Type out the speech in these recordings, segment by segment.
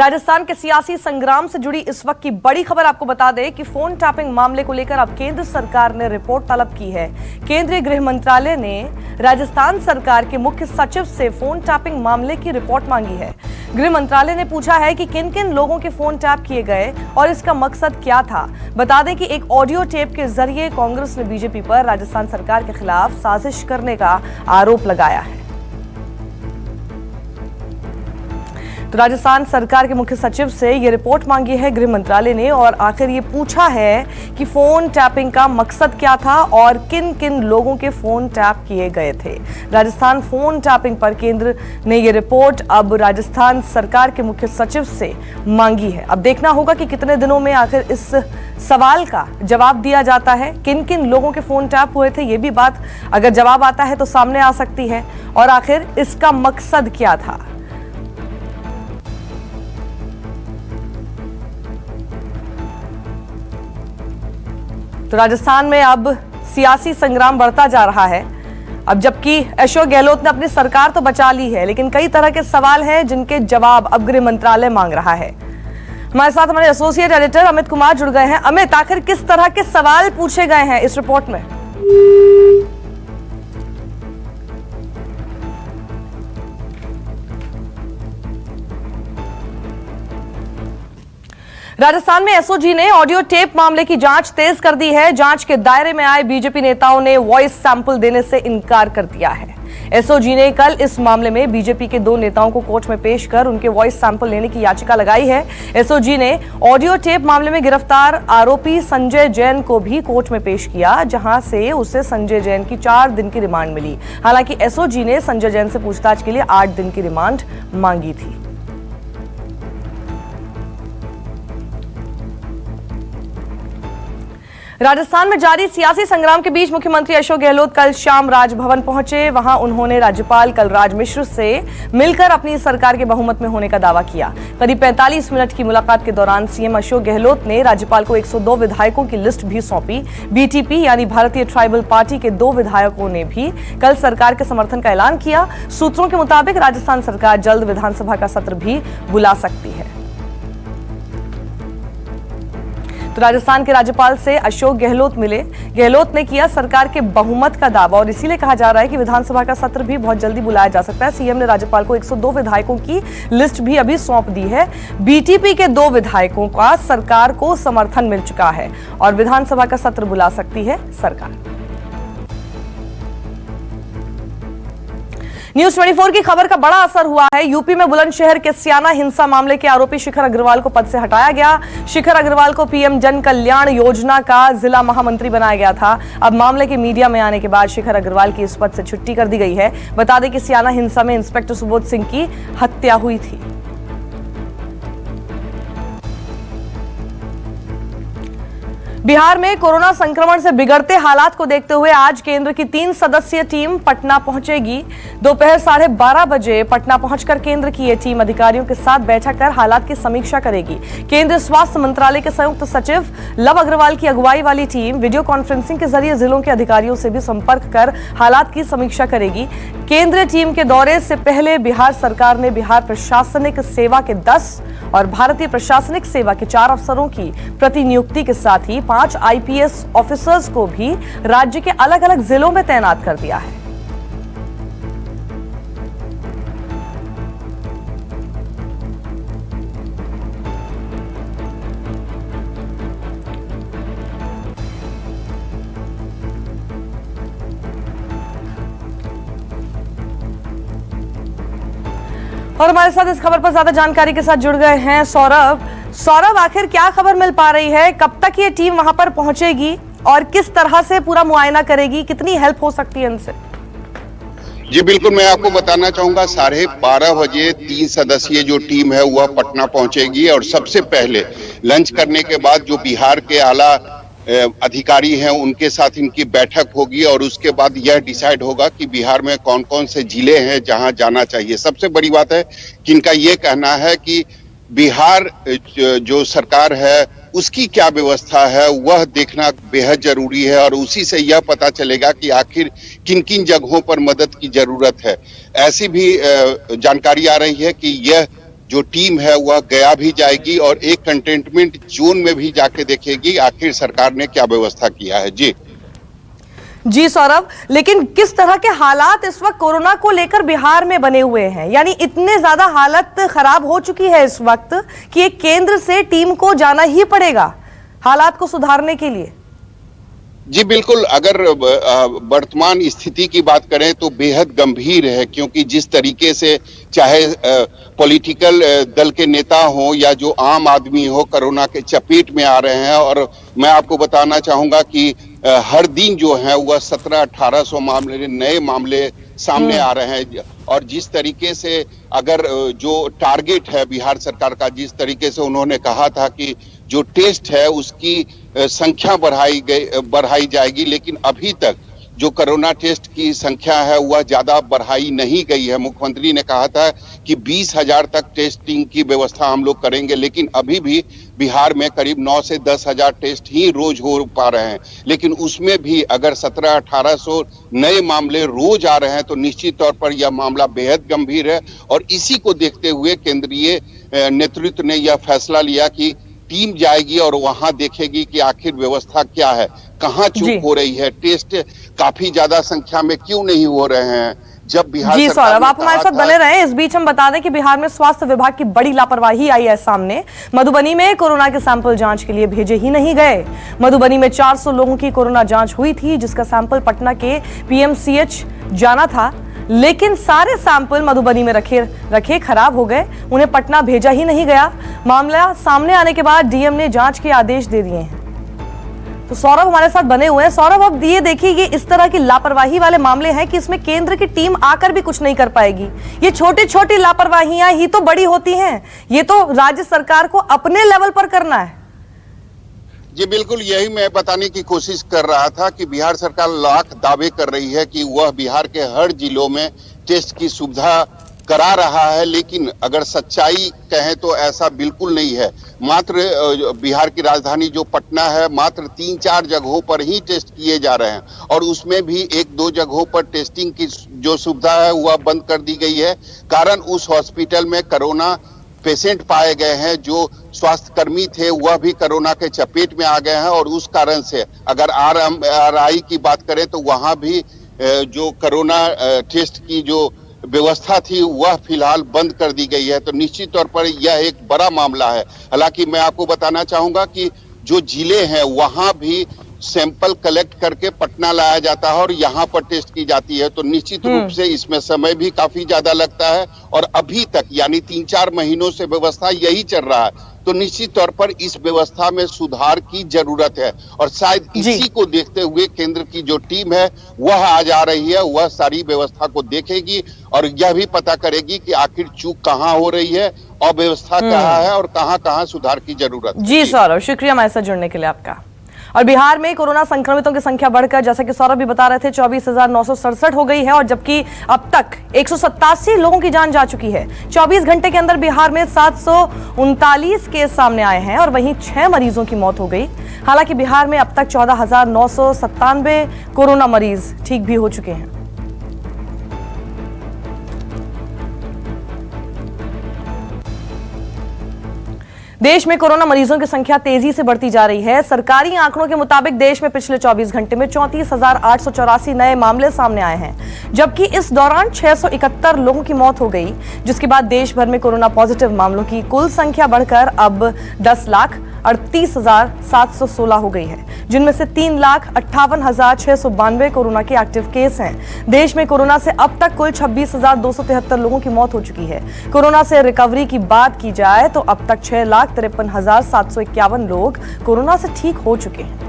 राजस्थान के सियासी संग्राम से जुड़ी इस वक्त की बड़ी खबर आपको बता दें कि फोन टैपिंग मामले को लेकर अब केंद्र सरकार ने रिपोर्ट तलब की है। केंद्रीय गृह मंत्रालय ने राजस्थान सरकार के मुख्य सचिव से फोन टैपिंग मामले की रिपोर्ट मांगी है। गृह मंत्रालय ने पूछा है कि किन किन लोगों के फोन टैप किए गए और इसका मकसद क्या था। बता दें कि एक ऑडियो टेप के जरिए कांग्रेस ने बीजेपी पर राजस्थान सरकार के खिलाफ साजिश करने का आरोप लगाया है। तो राजस्थान सरकार के मुख्य सचिव से ये रिपोर्ट मांगी है गृह मंत्रालय ने और आखिर ये पूछा है कि फोन टैपिंग का मकसद क्या था और किन किन लोगों के फोन टैप किए गए थे। राजस्थान फोन टैपिंग पर केंद्र ने ये रिपोर्ट अब राजस्थान सरकार के मुख्य सचिव से मांगी है। अब देखना होगा कि कितने दिनों में आखिर इस सवाल का जवाब दिया जाता है। किन किन लोगों के फोन टैप हुए थे, ये भी बात अगर जवाब आता है तो सामने आ सकती है और आखिर इसका मकसद क्या था। तो राजस्थान में अब सियासी संग्राम बढ़ता जा रहा है। अब जबकि अशोक गहलोत ने अपनी सरकार तो बचा ली है, लेकिन कई तरह के सवाल हैं जिनके जवाब अब गृह मंत्रालय मांग रहा है। हमारे साथ हमारे एसोसिएट एडिटर अमित कुमार जुड़ गए हैं। अमित, आखिर किस तरह के सवाल पूछे गए हैं इस रिपोर्ट में? राजस्थान में एसओजी ने ऑडियो टेप मामले की जांच तेज कर दी है। जांच के दायरे में आए बीजेपी नेताओं ने वॉइस सैंपल देने से इनकार कर दिया है। एसओजी ने कल इस मामले में बीजेपी के 2 नेताओं को कोर्ट में पेश कर उनके वॉइस सैंपल लेने की याचिका लगाई है। एसओजी ने ऑडियो टेप मामले में गिरफ्तार आरोपी संजय जैन को भी कोर्ट में पेश किया, जहां से उसे संजय जैन की 4 दिन की रिमांड मिली। हालांकि एसओजी ने संजय जैन से पूछताछ के लिए 8 दिन की रिमांड मांगी थी। राजस्थान में जारी सियासी संग्राम के बीच मुख्यमंत्री अशोक गहलोत कल शाम राजभवन पहुंचे। वहां उन्होंने राज्यपाल कलराज मिश्र से मिलकर अपनी सरकार के बहुमत में होने का दावा किया। करीब 45 मिनट की मुलाकात के दौरान सीएम अशोक गहलोत ने राज्यपाल को 102 विधायकों की लिस्ट भी सौंपी। बीटीपी यानी भारतीय ट्राइबल पार्टी के 2 विधायकों ने भी कल सरकार के समर्थन का ऐलान किया। सूत्रों के मुताबिक राजस्थान सरकार जल्द विधानसभा का सत्र भी बुला सकती है। तो राजस्थान के राज्यपाल से अशोक गहलोत मिले। गहलोत ने किया सरकार के बहुमत का दावा और इसीलिए कहा जा रहा है कि विधानसभा का सत्र भी बहुत जल्दी बुलाया जा सकता है। सीएम ने राज्यपाल को 102 विधायकों की लिस्ट भी अभी सौंप दी है। बीटीपी के 2 विधायकों का सरकार को समर्थन मिल चुका है और विधानसभा का सत्र बुला सकती है सरकार। न्यूज 24 की खबर का बड़ा असर हुआ है। यूपी में बुलंदशहर के स्याना हिंसा मामले के आरोपी शिखर अग्रवाल को पद से हटाया गया। शिखर अग्रवाल को पीएम जन कल्याण योजना का जिला महामंत्री बनाया गया था। अब मामले के मीडिया में आने के बाद शिखर अग्रवाल की इस पद से छुट्टी कर दी गई है। बता दें कि स्याना हिंसा में इंस्पेक्टर सुबोध सिंह की हत्या हुई थी। बिहार में कोरोना संक्रमण से बिगड़ते हालात को देखते हुए आज केंद्र की 3 सदस्यीय टीम पटना पहुंचेगी। दोपहर 12:30 बजे पटना पहुंचकर केंद्र की यह टीम अधिकारियों के साथ बैठक कर हालात की समीक्षा करेगी। केंद्रीय स्वास्थ्य मंत्रालय के संयुक्त सचिव लव अग्रवाल की अगुवाई वाली टीम वीडियो कॉन्फ्रेंसिंग के जरिए जिलों के अधिकारियों से भी संपर्क कर हालात की समीक्षा करेगी। केंद्रीय टीम के दौरे से पहले बिहार सरकार ने बिहार प्रशासनिक सेवा के 10 और भारतीय प्रशासनिक सेवा के 4 अफसरों की प्रतिनियुक्ति के साथ ही 5 आईपीएस ऑफिसर्स को भी राज्य के अलग अलग जिलों में तैनात कर दिया है। और हमारे साथ इस खबर पर ज्यादा जानकारी के साथ जुड़ गए हैं सौरभ, आखिर क्या खबर मिल पा रही है? कब तक ये टीम वहां पर पहुंचेगी और किस तरह से पूरा मुआयना करेगी? कितनी हेल्प हो सकती है इनसे? जी बिल्कुल, मैं आपको बताना चाहूंगा 12:30 बजे 3 सदस्यीय जो टीम है वह पटना पहुंचेगी और सबसे पहले लंच करने के बाद जो बिहार के आला अधिकारी हैं उनके साथ इनकी बैठक होगी और उसके बाद यह डिसाइड होगा कि बिहार में कौन कौन से जिले हैं जहां जाना चाहिए। सबसे बड़ी बात है कि इनका ये कहना है कि बिहार जो सरकार है उसकी क्या व्यवस्था है वह देखना बेहद जरूरी है और उसी से यह पता चलेगा कि आखिर किन किन जगहों पर मदद की जरूरत है। ऐसी भी जानकारी आ रही है कि यह जो टीम है वह गया भी जाएगी और एक कंटेनमेंट जोन में भी जाके देखेगी आखिर सरकार ने क्या व्यवस्था किया है। जी सौरभ, लेकिन किस तरह के हालात इस वक्त कोरोना को लेकर बिहार में बने हुए हैं? यानी इतने ज्यादा हालत खराब हो चुकी है इस वक्त कि एक केंद्र से टीम को जाना ही पड़ेगा हालात को सुधारने के लिए। जी बिल्कुल, अगर वर्तमान स्थिति की बात करें तो बेहद गंभीर है, क्योंकि जिस तरीके से चाहे पॉलिटिकल दल के नेता हो या जो आम आदमी हो कोरोना के चपेट में आ रहे हैं। और मैं आपको बताना चाहूंगा कि हर दिन जो है वह 1700-1800 मामले नए मामले सामने आ रहे हैं। और जिस तरीके से अगर जो टारगेट है बिहार सरकार का, जिस तरीके से उन्होंने कहा था कि जो टेस्ट है उसकी संख्या बढ़ाई जाएगी, लेकिन अभी तक जो कोरोना टेस्ट की संख्या है वह ज्यादा बढ़ाई नहीं गई है। मुख्यमंत्री ने कहा था कि 20,000 तक टेस्टिंग की व्यवस्था हम लोग करेंगे, लेकिन अभी भी बिहार में करीब 9 से 10,000 टेस्ट ही रोज हो पा रहे हैं। लेकिन उसमें भी अगर 1700-1800 नए मामले रोज आ रहे हैं तो निश्चित तौर पर यह मामला बेहद गंभीर है। और इसी को देखते हुए केंद्रीय नेतृत्व ने यह फैसला लिया कि टीम जाएगी और वहां देखेगी कि आखिर व्यवस्था क्या है, कहां चूक हो रही है, टेस्ट काफी ज्यादा संख्या में क्यों नहीं हो रहे हैं। जब बिहार जी सौरभ, आप हमारे साथ बने रहे। इस बीच हम बता दें कि बिहार में स्वास्थ्य विभाग की बड़ी लापरवाही आई है सामने। मधुबनी में कोरोना के सैंपल जांच के लिए भेजे ही नहीं गए। मधुबनी में 400 लोगों की कोरोना जांच हुई थी, जिसका सैंपल पटना के पीएमसीएच जाना था, लेकिन सारे सैंपल मधुबनी में रखे खराब हो गए, उन्हें पटना भेजा ही नहीं गया। मामला सामने आने के बाद डीएम ने जांच के आदेश दे दिए हैं। तो सौरभ हमारे साथ बने हुए हैं। सौरभ, अब ये देखिए, ये इस तरह की लापरवाही वाले मामले हैं कि इसमें केंद्र की टीम आकर भी कुछ नहीं कर पाएगी। ये छोटी छोटी लापरवाहियां ही तो बड़ी होती हैं। ये तो राज्य सरकार को अपने लेवल पर करना है। जी बिल्कुल, यही मैं बताने की कोशिश कर रहा था कि बिहार सरकार लाख दावे कर रही है कि वह बिहार के हर जिलों में टेस्ट की सुविधा करा रहा है, लेकिन अगर सच्चाई कहें तो ऐसा बिल्कुल नहीं है। मात्र बिहार की राजधानी जो पटना है, मात्र 3-4 जगहों पर ही टेस्ट किए जा रहे हैं, और उसमें भी 1-2 जगहों पर टेस्टिंग की जो सुविधा है वह बंद कर दी गई है। कारण उस हॉस्पिटल में कोरोना पेशेंट पाए गए हैं, जो स्वास्थ्य कर्मी थे वह भी कोरोना के चपेट में आ गए हैं। और उस कारण से अगर आरआई की बात करें तो वहां भी जो कोरोना टेस्ट की जो व्यवस्था थी वह फिलहाल बंद कर दी गई है। तो निश्चित तौर पर यह एक बड़ा मामला है। हालांकि मैं आपको बताना चाहूंगा कि जो जिले हैं वहां भी सैंपल कलेक्ट करके पटना लाया जाता है और यहाँ पर टेस्ट की जाती है। तो निश्चित रूप से इसमें समय भी काफी ज्यादा लगता है, और अभी तक यानी 3-4 महीनों से व्यवस्था यही चल रहा है। तो निश्चित तौर पर इस व्यवस्था में सुधार की जरूरत है, और शायद इसी को देखते हुए केंद्र की जो टीम है वह आज आ रही है, वह सारी व्यवस्था को देखेगी और यह भी पता करेगी कि आखिर चूक कहाँ हो रही है, अव्यवस्था कहाँ है और कहाँ सुधार की जरूरत है। जी सौरभ, शुक्रिया हमारे साथ जुड़ने के लिए आपका। और बिहार में कोरोना संक्रमितों की संख्या बढ़कर, जैसा कि सौरभ भी बता रहे थे, 24,967 हो गई है, और जबकि अब तक 187 लोगों की जान जा चुकी है। 24 घंटे के अंदर बिहार में 739 केस सामने आए हैं और वहीं 6 मरीजों की मौत हो गई। हालांकि बिहार में अब तक 14,997 कोरोना मरीज ठीक भी हो चुके हैं। देश में कोरोना मरीजों की संख्या तेजी से बढ़ती जा रही है। सरकारी आंकड़ों के मुताबिक देश में पिछले 24 घंटे में 34,884 नए मामले सामने आए हैं, जबकि इस दौरान 671 लोगों की मौत हो गई, जिसके बाद देश भर में कोरोना पॉजिटिव मामलों की कुल संख्या बढ़कर अब 10,38,716 हो गई है, जिनमें से 3,58,692 कोरोना के एक्टिव केस हैं। देश में कोरोना से अब तक कुल 26,273 लोगों की मौत हो चुकी है। कोरोना से रिकवरी की बात की जाए तो अब तक 6,53,751 लोग कोरोना से ठीक हो चुके हैं।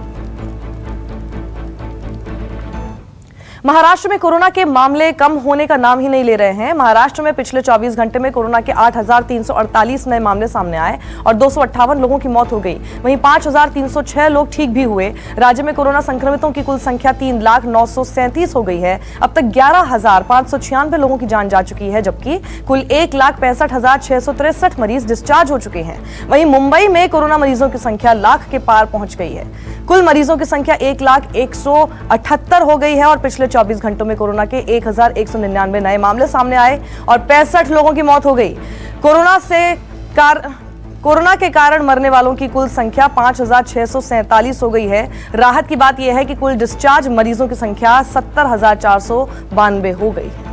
महाराष्ट्र में कोरोना के मामले कम होने का नाम ही नहीं ले रहे हैं। महाराष्ट्र में पिछले 24 घंटे में कोरोना के 8,348 नए मामले सामने आए और 258 लोगों की मौत हो गई। वहीं 5,306 लोग ठीक भी हुए। राज्य में कोरोना संक्रमितों की कुल संख्या 3,937 हो गई है। अब तक 11,596 लोगों की जान जा चुकी है, जबकि कुल 1,65,663 मरीज डिस्चार्ज हो चुके हैं। वहीं मुंबई में कोरोना मरीजों की संख्या लाख के पार पहुंच गई है। कुल मरीजों की संख्या 1,178 हो गई है और पिछले 24 घंटों में कोरोना के 1,199 नए मामले सामने आए और 65 लोगों की मौत हो गई। कोरोना के कारण मरने वालों की कुल संख्या 5,647 हो गई है। राहत की बात यह है कि कुल डिस्चार्ज मरीजों की संख्या 70,492 हो गई है।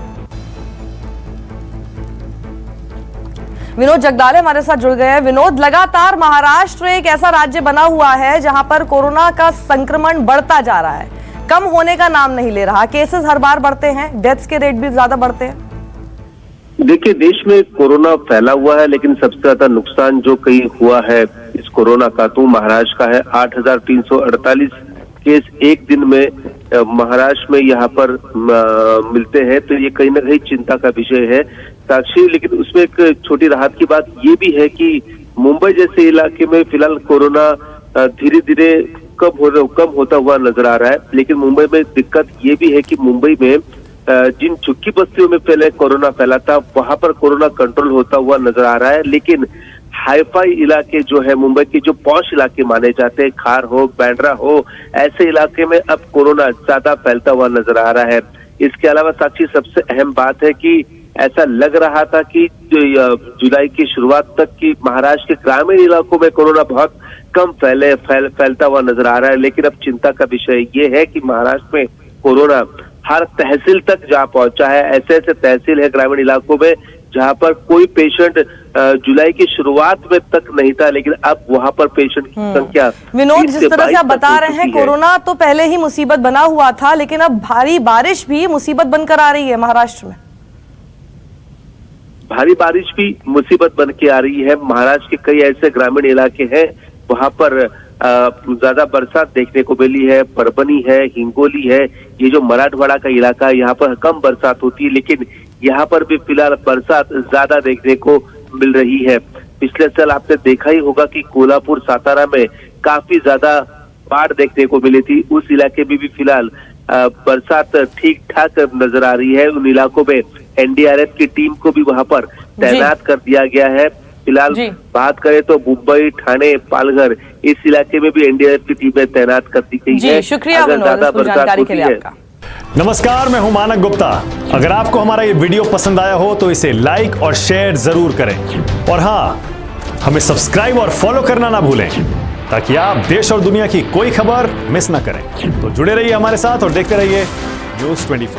विनोद जगदाले हमारे साथ जुड़ गए हैं। विनोद, लगातार महाराष्ट्र एक ऐसा राज्य बना हुआ है जहां पर कोरोना का संक्रमण बढ़ता जा रहा है, कम होने का नाम नहीं ले रहा। केसेस हर बार बढ़ते हैं, डेथ्स के रेट भी ज्यादा बढ़ते हैं। देखिए, देश में कोरोना फैला हुआ है, लेकिन सबसे ज्यादा नुकसान जो कहीं हुआ है इस कोरोना का तो महाराष्ट्र का है। 8,348 केस एक दिन में महाराष्ट्र में यहाँ पर मिलते हैं, तो ये कहीं ना कहीं चिंता का विषय है साक्षी। लेकिन उसमें एक छोटी राहत की बात ये भी है कि मुंबई जैसे इलाके में फिलहाल कोरोना धीरे धीरे कम होता हुआ नजर आ रहा है। लेकिन मुंबई में दिक्कत ये भी है कि मुंबई में जिन झुग्गी बस्तियों में पहले कोरोना फैला था वहां पर कोरोना कंट्रोल होता हुआ नजर आ रहा है। लेकिन हाईफाई इलाके जो है, मुंबई के जो पॉश इलाके माने जाते हैं, खार हो, बांद्रा हो, ऐसे इलाके में अब कोरोना ज्यादा फैलता हुआ नजर आ रहा है। इसके अलावा साक्षी, सबसे अहम बात है कि ऐसा लग रहा था कि जुलाई की शुरुआत तक की महाराष्ट्र के ग्रामीण इलाकों में कोरोना बहुत कम फैलता हुआ नजर आ रहा है। लेकिन अब चिंता का विषय ये है कि महाराष्ट्र में कोरोना हर तहसील तक जा पहुंचा है। ऐसे ऐसे तहसील है ग्रामीण इलाकों में जहां पर कोई पेशेंट जुलाई की शुरुआत में तक नहीं था, लेकिन अब वहां पर पेशेंट की संख्या। विनोद, जिस तरह से आप बता रहे हैं, कोरोना तो पहले ही मुसीबत बना हुआ था, लेकिन अब भारी बारिश भी मुसीबत बनकर आ रही है महाराष्ट्र में। भारी बारिश भी मुसीबत बन के आ रही है। महाराष्ट्र के कई ऐसे ग्रामीण इलाके हैं वहां पर ज्यादा बरसात देखने को मिली है। परभनी है, हिंगोली है, ये जो मराठवाड़ा का इलाका है, यहाँ पर कम बरसात होती है, लेकिन यहाँ पर भी फिलहाल बरसात ज्यादा देखने को मिल रही है। पिछले साल आपने देखा ही होगा कि कोल्हापुर, सातारा में काफी ज्यादा बाढ़ देखने को मिली थी। उस इलाके में भी फिलहाल बरसात ठीक ठाक नजर आ रही है। उन इलाकों में एनडीआरएफ की टीम को भी वहां पर तैनात कर दिया गया है। फिलहाल बात करें तो मुंबई, ठाणे, पालघर, इस इलाके में भी एनडीआरएफ की टीमें तैनात कर दी गई है। शुक्रिया ज्यादा बरसात होती है। नमस्कार, मैं हूं मानक गुप्ता। अगर आपको हमारा ये वीडियो पसंद आया हो तो इसे लाइक और शेयर जरूर करें, और हाँ, हमें सब्सक्राइब और फॉलो करना ना भूलें ताकि आप देश और दुनिया की कोई खबर मिस ना करें। तो जुड़े रहिए हमारे साथ और देखते रहिए न्यूज़ 24।